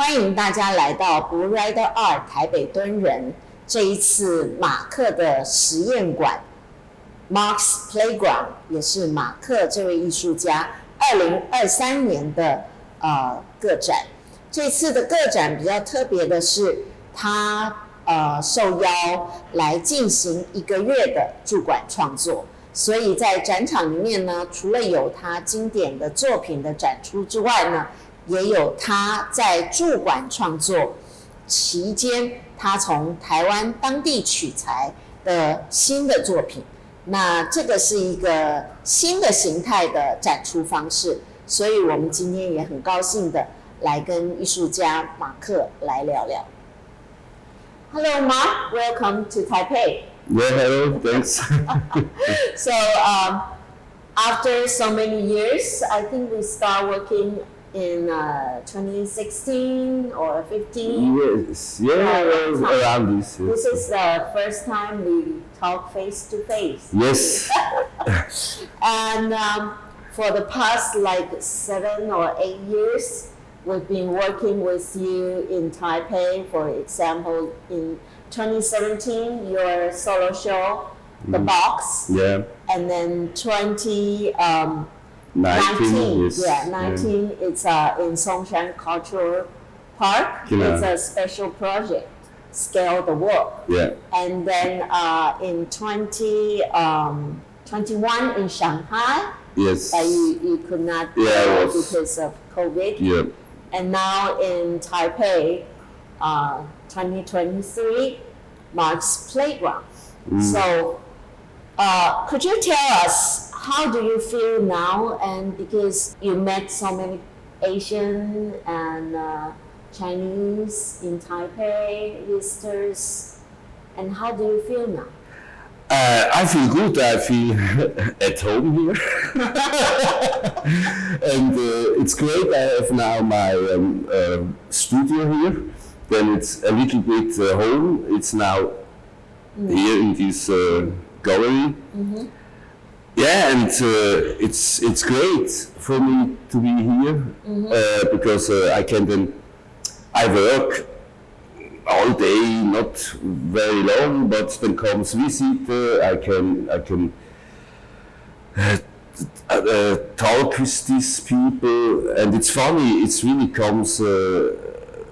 欢迎大家来到 Bluerider ART 台北敦仁，这一次马克的实验馆 Marck's Playground 也是马克这位艺术家2023年的个展。这次的个展比较特别的是，他受邀来进行1个月的驻馆创作，所以在展场里面呢，除了有他经典的作品的展出之外呢，也有他在驻馆创作期间，他从台湾当地取材的新的作品。那这个是一个新的形态的展出方式，所以我们今天也很高兴的来跟艺术家马克来聊聊。Hello, Mark. Welcome to Taipei. Yeah, hello. Thanks. So, after so many years, I think we start working in 2016 or 15. Yes, yeah, around this. Yes. This is the first time we talk face to face. Yes. And for the past 7 or 8 years, we've been working with you in Taipei. For example, in 2017, your solo show, The Box. Yeah. And then 2019, yes. Yeah, 19. Yeah. It's in Songshan Cultural Park. It's a special project, Scale the World. Yeah. And then in 2021 in Shanghai. Yes. But you could not go because of COVID. Yeah. And now in Taipei, 2023, Marck's Playground. So, could you tell us, how do you feel now? And because you met so many Asian and Chinese in Taipei visitors, and how do you feel now? I feel good. I feel at home here. And it's great. I have now my studio here. Then it's a little bit home. It's now here in this gallery. Mm-hmm. Yeah, and it's great for me to be here because I work all day, not very long, but then comes visitor. I can talk with these people, and it's funny. It's really comes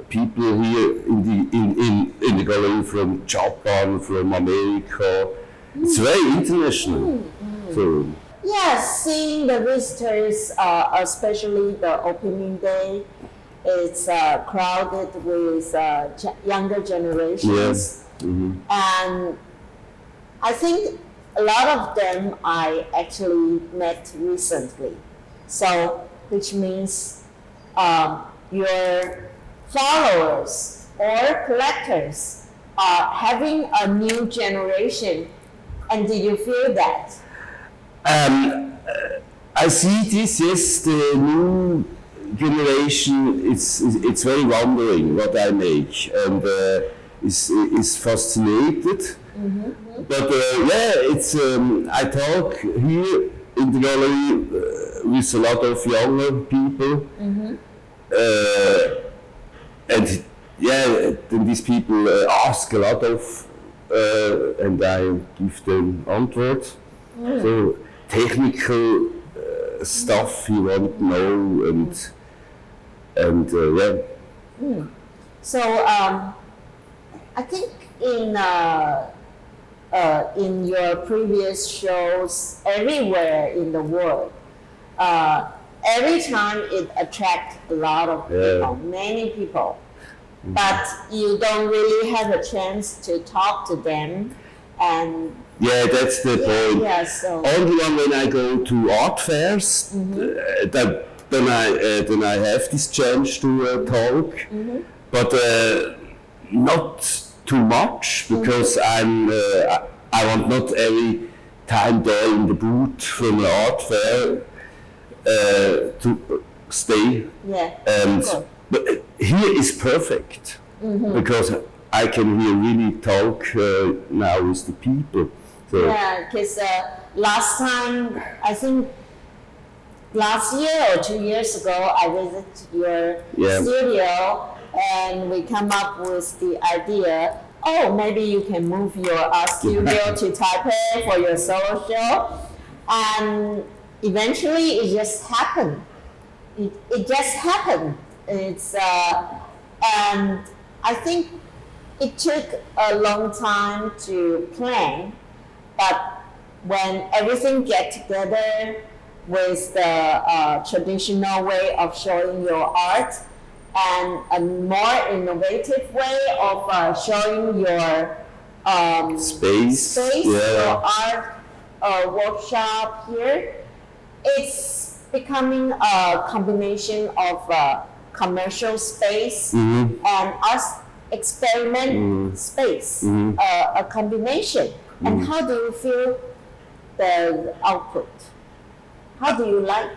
people here in the gallery from Japan, from America. It's very international. So. Yes, seeing the visitors, especially the opening day, it's crowded with younger generations. Yes. Mm-hmm. And I think a lot of them I actually met recently. So, which means your followers or collectors are having a new generation. And did you feel that? I see this, yes, the new generation, it's very wondering what I make, and is fascinated. Mm-hmm. But it's I talk here in the gallery with a lot of younger people, and then these people ask a lot of, and I give them answers. So technical stuff you want to know, and yeah. So I think in your previous shows everywhere in the world, every time it attracts a lot of people, many people, but you don't really have a chance to talk to them. And yeah, that's the point. Yeah, so. Only when I go to art fairs, then I have this chance to talk, but not too much, because I want not every time there in the booth from the art fair to stay. Yeah. But here is perfect because I can here really talk now with the people. So. Yeah, because last time, I think last year or 2 years ago, I visited your studio and we come up with the idea, oh, maybe you can move your art studio to Taipei for your solo show. And eventually it just happened. It just happened. And I think it took a long time to plan, but when everything get together with the traditional way of showing your art and a more innovative way of showing your space, your art workshop here, it's becoming a combination of commercial space and art experiment space, a combination. And how do you feel the output? How do you like?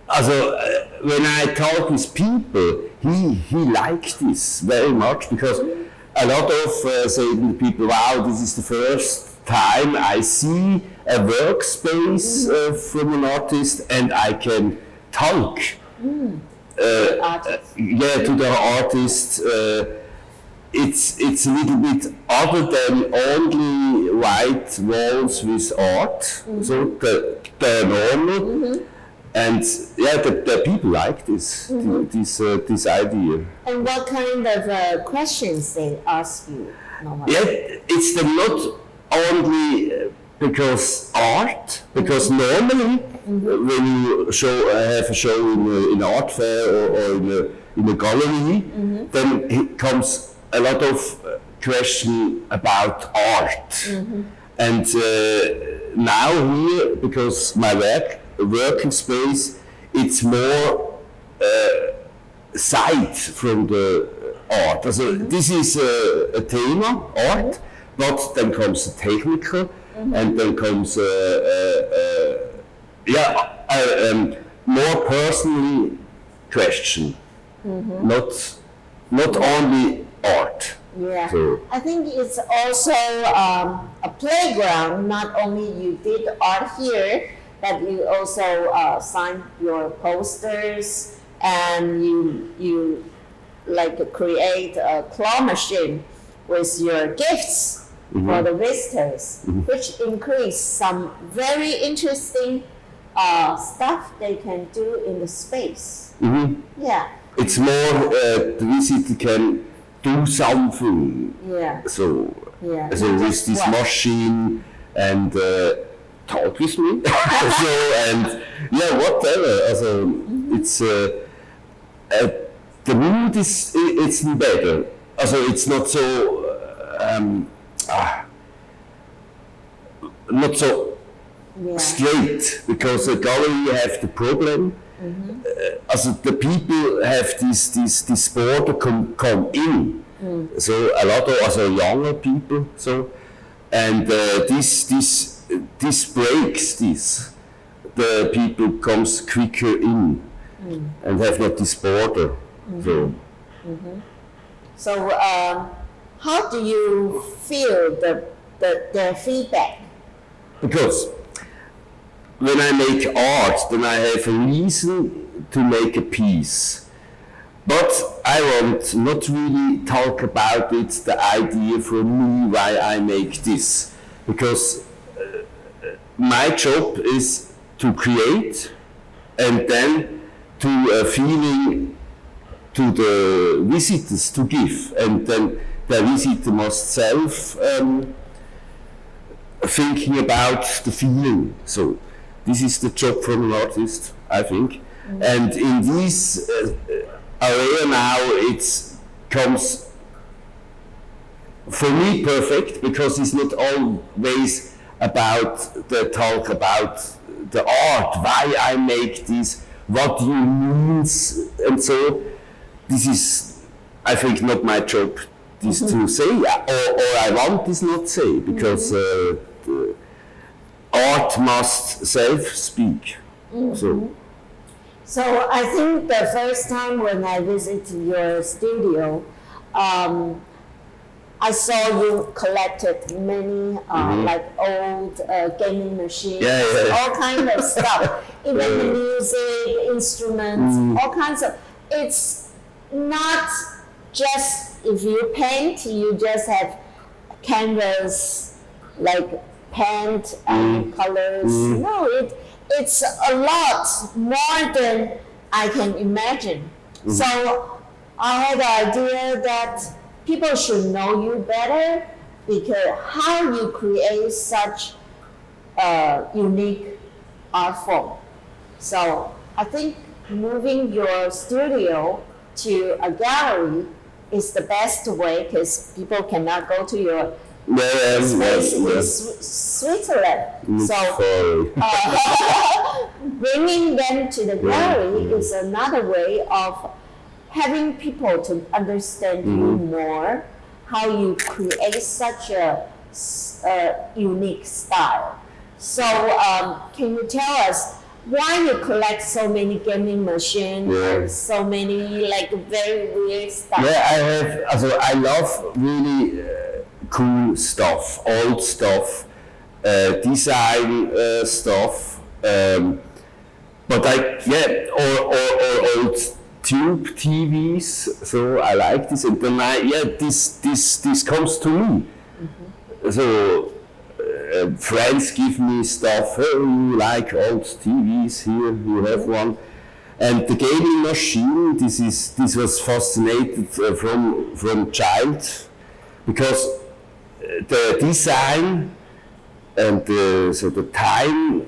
Also, when I talk with people, he liked this very much because a lot of say people, wow, this is the first time I see a workspace from an artist and I can talk to the artist. It's a little bit other than only white walls with art, so the normal, and the people like this this idea. And what kind of questions they ask you normally? Yeah, it's not only because art, because normally when you have a show in an art fair or in a gallery, then it comes a lot of question about art. And now here, because my working space, it's more side from the art. So this is a thema, art, but then comes the technical, and then comes more personally question, not only art. Yeah, so, I think it's also a playground. Not only you did art here, but you also signed your posters and you like create a claw machine with your gifts for the visitors, which increase some very interesting stuff they can do in the space. Yeah, it's more the visitor can do something. Yeah. So with this machine and talk with me. And whatever. So it's the mood it's better. Also it's not so straight, because the gallery have the problem. Also the people have this border come in. So a lot of younger people. So and this breaks this. The people comes quicker in and have not this border. So how do you feel the feedback? Because when I make art, then I have a reason to make a piece. But I want not really talk about it, the idea for me why I make this. Because my job is to create and then to a feeling to the visitors to give. And then the visitor must self thinking about the feeling. So this is the job from an artist, I think. And in this area now, it comes for me perfect, because it's not always about the talk about the art, why I make this, what you means, and so. This is, I think, not my job. This to say, or I want this not say, because art must self-speak. So I think the first time when I visited your studio, I saw you collected many like old gaming machines, all kinds of stuff, even the music, instruments, all kinds of. It's not just, if you paint, you just have canvas, like paint and colors. No, it's a lot more than I can imagine. So I had the idea that people should know you better, because how you create such a unique art form. So I think moving your studio to a gallery is the best way, because people cannot go to your space in Switzerland. So bringing them to the gallery is another way of having people to understand you more, how you create such a unique style. So can you tell us why you collect so many gaming machines and so many like very weird stuff? Yeah, I love really cool stuff, old stuff, design stuff, but or old tube TVs. So I like this, and then this comes to me. So friends give me stuff. Oh, you like old TVs? Here you have one. And the gaming machine. This was fascinated from child, because the design and the time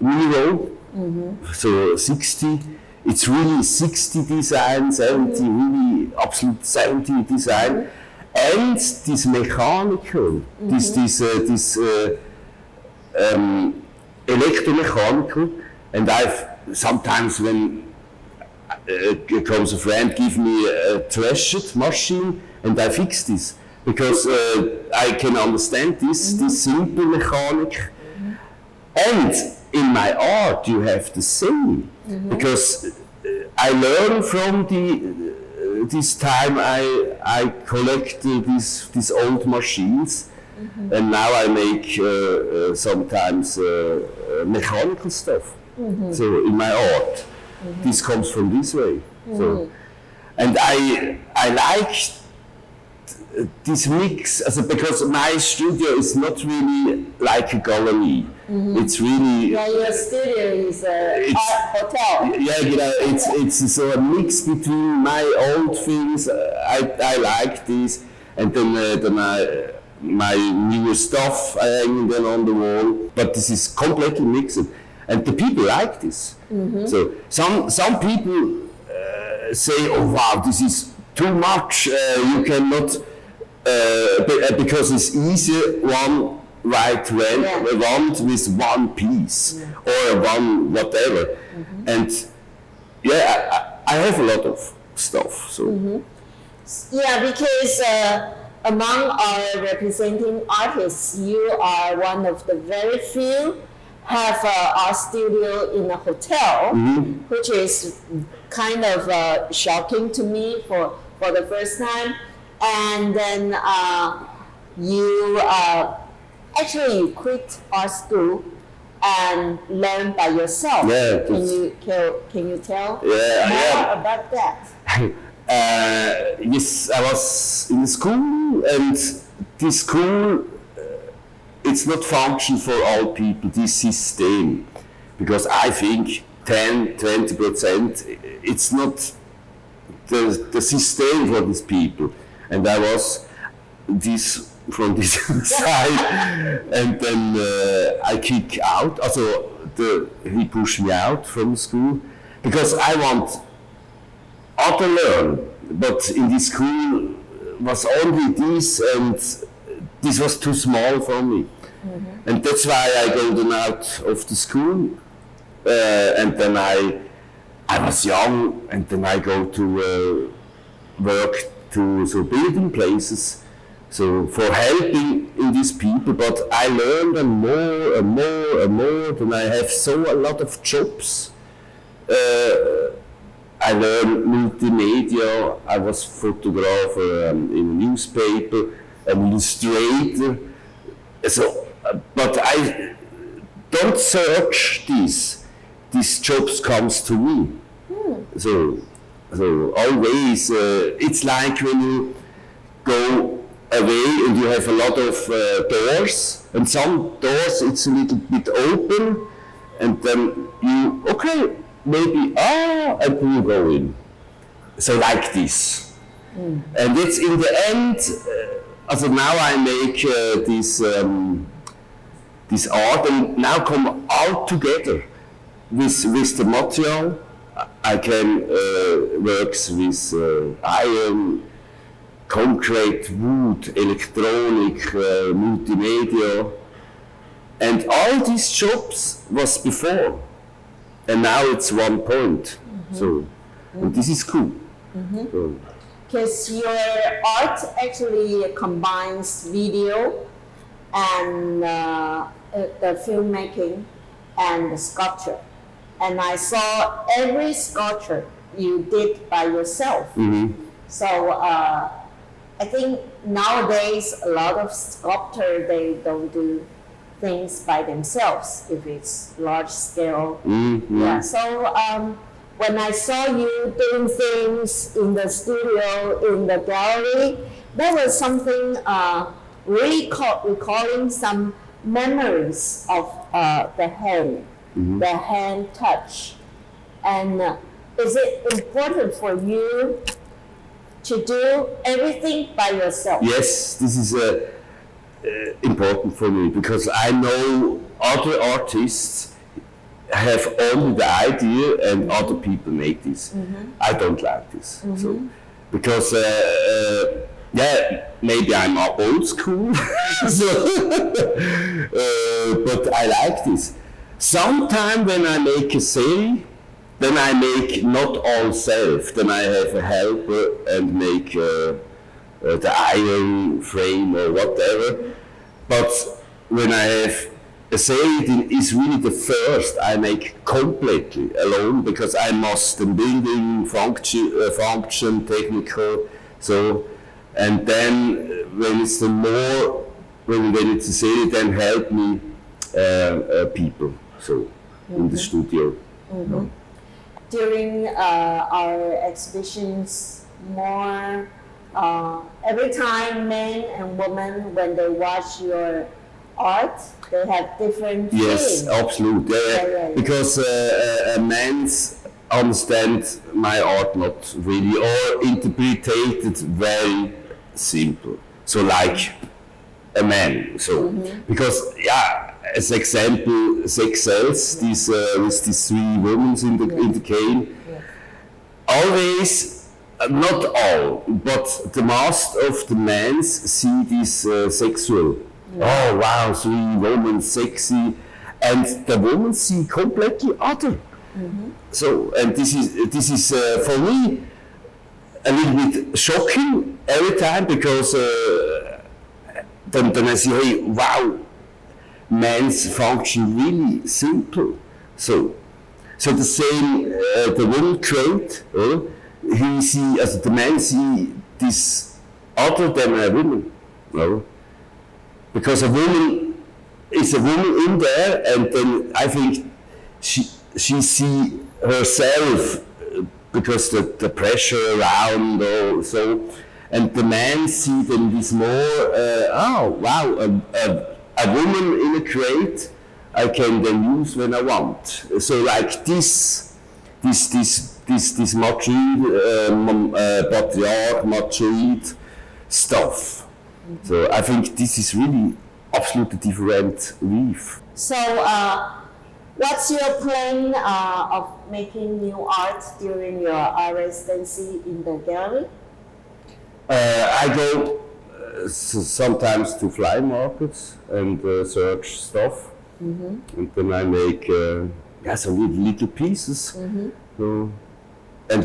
mirror. So 60. It's really 60 design, 70, really absolute 70 design. And this mechanical, this electromechanical, and I've sometimes when comes a friend give me a trashed machine, and I fix this, because I can understand this simple mechanic. And in my art you have the same, because I learn from this time I collect these old machines, and now I make sometimes mechanical stuff. So in my art, this comes from this way. So, and I like this mix, because my studio is not really like a gallery. It's really your studio is a hotel. Yeah, it's so a mix between my old things. I like this, and then my newer stuff I hang them on the wall. But this is completely mixed, and the people like this. So some people say, "Oh wow, this is too much. You cannot." Because it's easier one white wand with one piece or one whatever, and I have a lot of stuff. So because among our representing artists, you are one of the very few have our studio in a hotel, which is kind of shocking to me for the first time. And then you actually quit art school and learn by yourself. Yeah, can you tell more about that? Yes, I was in school, and this school it's not function for all people, this system, because I think 10-20% it's not the system for these people. And I was from this side, and then I kick out. Also, he pushed me out from school, because I want to learn, but in this school was only this, and this was too small for me. And that's why I go then out of the school, and then I was young, and then I go to work to building places, so for helping in these people. But I learned more and more and more, and I have a lot of jobs. I learned multimedia. I was photographer in a newspaper, an illustrator. So, but I don't search this. These jobs comes to me. So So always, it's like when you go away and you have a lot of doors, and some doors it's a little bit open, and then you, okay, maybe, and then you go in. So like this. And it's in the end, also now I make this art, and now come all together with the material. I can work with iron, concrete, wood, electronic, multimedia, and all these jobs was before, and now it's one point. So, and this is cool. Because your art actually combines video and the filmmaking and the sculpture. And I saw every sculpture you did by yourself. So I think nowadays a lot of sculptors, they don't do things by themselves if it's large scale. Yeah. So when I saw you doing things in the studio, in the gallery, there was something really recalling some memories of the hand touch. And is it important for you to do everything by yourself? Yes, this is important for me, because I know other artists have only the idea and other people make this. I don't like this. So, because maybe I'm old school, but I like this. Sometimes when I make a series, then I make not all self, then I have a helper and make the iron frame or whatever. But when I have a series, it is really the first I make completely alone, because I must the building function technical. So, and then when it's the more, when it's a series, then help me people. So in the studio. During our exhibitions, more every time men and women, when they watch your art, they have different Yes, feelings. absolutely. Because men understand my art not really, or interpreted it very simple. So like a man. So because as example, 6 cells, these with these 3 women in the cane. Always, not all, but the most of the men see this sexual. Oh wow, 3 women, sexy, and the women see completely other. So, and this is for me a little bit shocking every time, because then I see, hey, wow, men's function really simple. So the same, the woman create, he see, as the man see this other than a woman, because a woman is a woman in there, and then I think she see herself, because the pressure around, so, and the man see then this more, oh wow, a woman in a crate I can then use when I want. So like this Madrid, patriarch, Madrid stuff. So I think this is really absolutely different reef. So what's your plan of making new art during your residency in the gallery? I go sometimes to fly markets and search stuff, and then I make some little pieces. So, and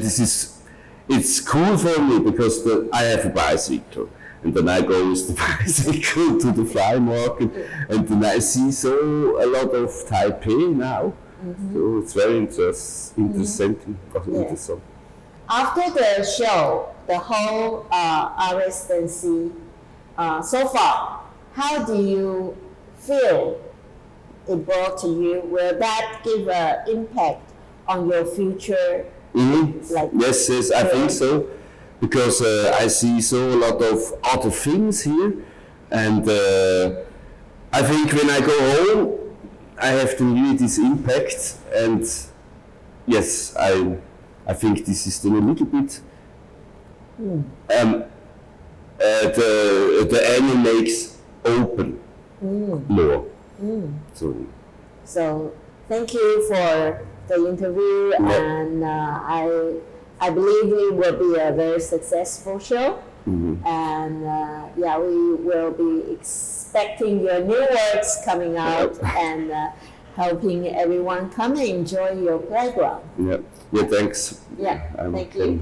it's cool for me, because I have a bicycle, and then I go with the bicycle to the fly market, and then I see a lot of Taipei now. So it's very interesting. After the show, the whole residency, so far, how do you feel it brought to you? Will that give an impact on your future Like, yes, I think so, because I see so a lot of other things here, and I think when I go home, I have to hear this impact, and yes, I think this is then a little bit. The anime makes open more. So thank you for the interview, and I believe it will be a very successful show. And we will be expecting your new works coming out and helping everyone come and enjoy your playground. Yeah, thanks. Yeah, thank you.